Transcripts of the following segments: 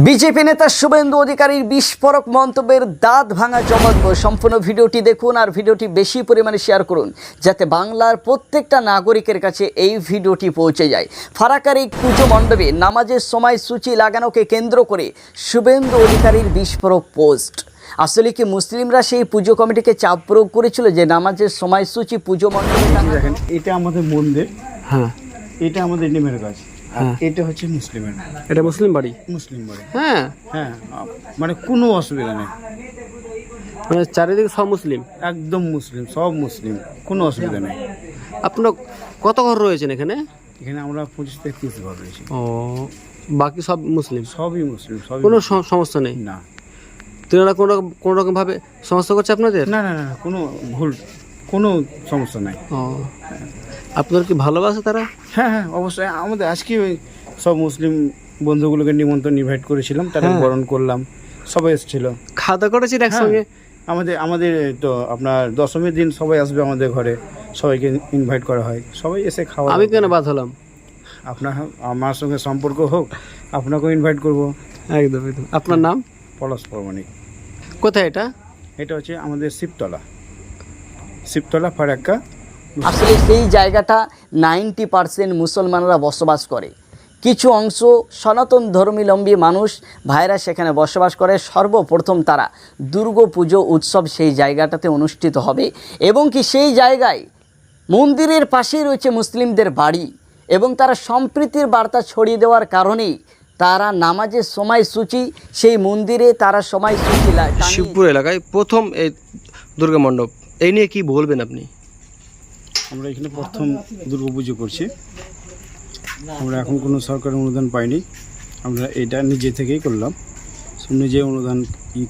BJP নেতা শুভেন্দু অধিকারীর বিস্ফোরক মন্তব্যের দাঁত ভাঙা জবাব। সম্পূর্ণ ভিডিওটি দেখুন আর ভিডিওটি বেশি পরিমাণে শেয়ার করুন যাতে বাংলার প্রত্যেকটা নাগরিকের কাছে এই ভিডিওটি পৌঁছে যায়। ফারাক্কার এই পুজো মণ্ডপে নামাজের সময়সূচি লাগানোকে কেন্দ্র করে শুভেন্দু অধিকারীর বিস্ফোরক পোস্ট। আসলে কি মুসলিমরা সেই পুজো কমিটিকে চাপ প্রয়োগ করেছিল যে নামাজের সময়সূচি পুজো মণ্ডপে দেখেন, এটা আমাদের মন্দির, হ্যাঁ, এটা আমাদের নিমের গাছ, আর এটা হচ্ছে মুসলিমের, এটা মুসলিম বাড়ি। মুসলিম বাড়ি। হ্যাঁ, হ্যাঁ, মানে কোনো অসুবিধা নেই, মানে চারিদিকে সব মুসলিম, একদম মুসলিম, সব মুসলিম, কোনো অসুবিধা নেই। আপনার কত ঘর রয়েছেন এখানে? এখানে আমরা 25 থেকে 30 ঘর রয়েছি, ও, বাকি সব মুসলিম, সবই মুসলিম, সবই কোনো মুসলিম। সমস্যা নেই? না তেনারা কোনো রকম ভাবে সমস্যা করছে আপনাদের? না না না, কোনো ভুল, কোনো সমস্যা নাই। ও, আপনাদের কি ভালোবাসে তারা? হ্যাঁ হ্যাঁ, অবশ্যই। আমাদের আজকে ওই সব মুসলিম বন্ধুগুলোকে নিমন্ত্রণ ইনভাইট করেছিলাম, তাদের বরণ করলাম, সবাই এসেছিল, খাওয়া দাওয়া করেছি একসঙ্গে। আমাদের তো আপনার দশমীর দিন সবাই আসবে আমাদের ঘরে, সবাইকে ইনভাইট করা হয়, সবাই এসে খাওয়া। আমি কেন বাদ হলাম? আমার সঙ্গে সম্পর্ক হোক, আপনাকেও ইনভাইট করব। একদম একদম। আপনার নাম? পলাশ পরমাণিক। কোথায় এটা? এটা হচ্ছে আমাদের শিবতলা ফারাক্কা। আসলে সেই জায়গাটা 90% মুসলমানরা বসবাস করে। কিছু অংশ সনাতন ধর্মাবলম্বী মানুষ ভাইরা সেখানে বসবাস করে। সর্বপ্রথম তারা দুর্গাপুজো উৎসব সেই জায়গাটাতে অনুষ্ঠিত হবে এবং কি সেই জায়গায় মন্দিরের পাশেই রয়েছে মুসলিমদের বাড়ি এবং তারা সম্প্রীতির বার্তা ছড়িয়ে দেওয়ার কারণেই তারা নামাজের সময়সূচি সেই মন্দিরে তারা সময়সূচি শিবপুর এলাকায় প্রথম এই দুর্গা মণ্ডপ, এই নিয়ে কি বলবেন আপনি? আমরা এখানে প্রথম দুর্গাপুজো করছি। আমরা এখন কোনো সরকারি অনুদান পাইনি, আমরা এটা নিজে থেকেই করলাম, নিজে অনুদান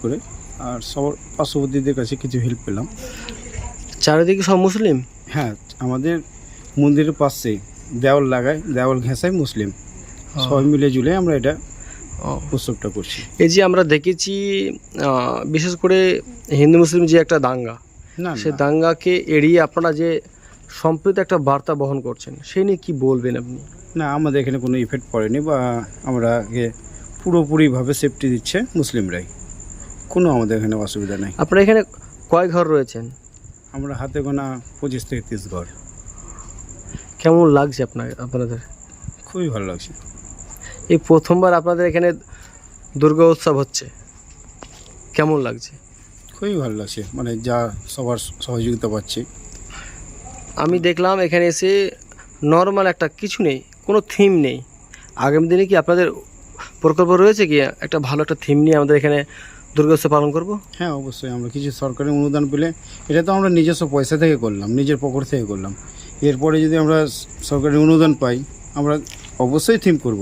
করে, আর সবার পার্শ্ববর্তীদের কাছে কিছু হেল্প পেলাম। চারিদিকে সব মুসলিম? হ্যাঁ, আমাদের মন্দিরের পাশে দেওয়াল ঘেঁষায় মুসলিম, সবাই মিলে জুলে আমরা এটা উৎসবটা করছি। এই যে আমরা দেখেছি বিশেষ করে হিন্দু মুসলিম যে একটা দাঙ্গা, না সে দাঙ্গাকে এড়িয়ে আপনারা যে সম্প্রীতি একটা বার্তা বহন করছেন, সেই নিয়ে কি বলবেন আপনি? না, আমাদের এখানে কোনো ইফেক্ট পড়েনি, বা আমরা পুরোপুরিভাবে সেফটি দিচ্ছে মুসলিমরাই, কোনো আমাদের এখানে অসুবিধা নেই। আপনারা এখানে কয় ঘর রয়েছেন? আমরা হাতে গোনা 25 থেকে 30 ঘর। কেমন লাগছে আপনাদের? খুবই ভালো লাগছে। এই প্রথমবার আপনাদের এখানে দুর্গা উৎসব হচ্ছে, কেমন লাগছে? খুবই ভালো লাগছে, মানে যা সবার সহযোগিতা পাচ্ছি। আমি দেখলাম এখানে এসে নর্মাল একটা কিছু নেই, কোনো থিম নেই। আগামী দিনে কি আপনাদের প্রকল্প রয়েছে কি একটা ভালো একটা থিম নিয়ে আমাদের এখানে দুর্গা উৎসব পালন করব? হ্যাঁ, অবশ্যই। আমরা কিছু সরকারি অনুদান পেলে, এটা তো আমরা নিজস্ব পয়সা থেকে করলাম, নিজের পকেট থেকে করলাম, এরপরে যদি আমরা সরকারি অনুদান পাই আমরা অবশ্যই থিম করব।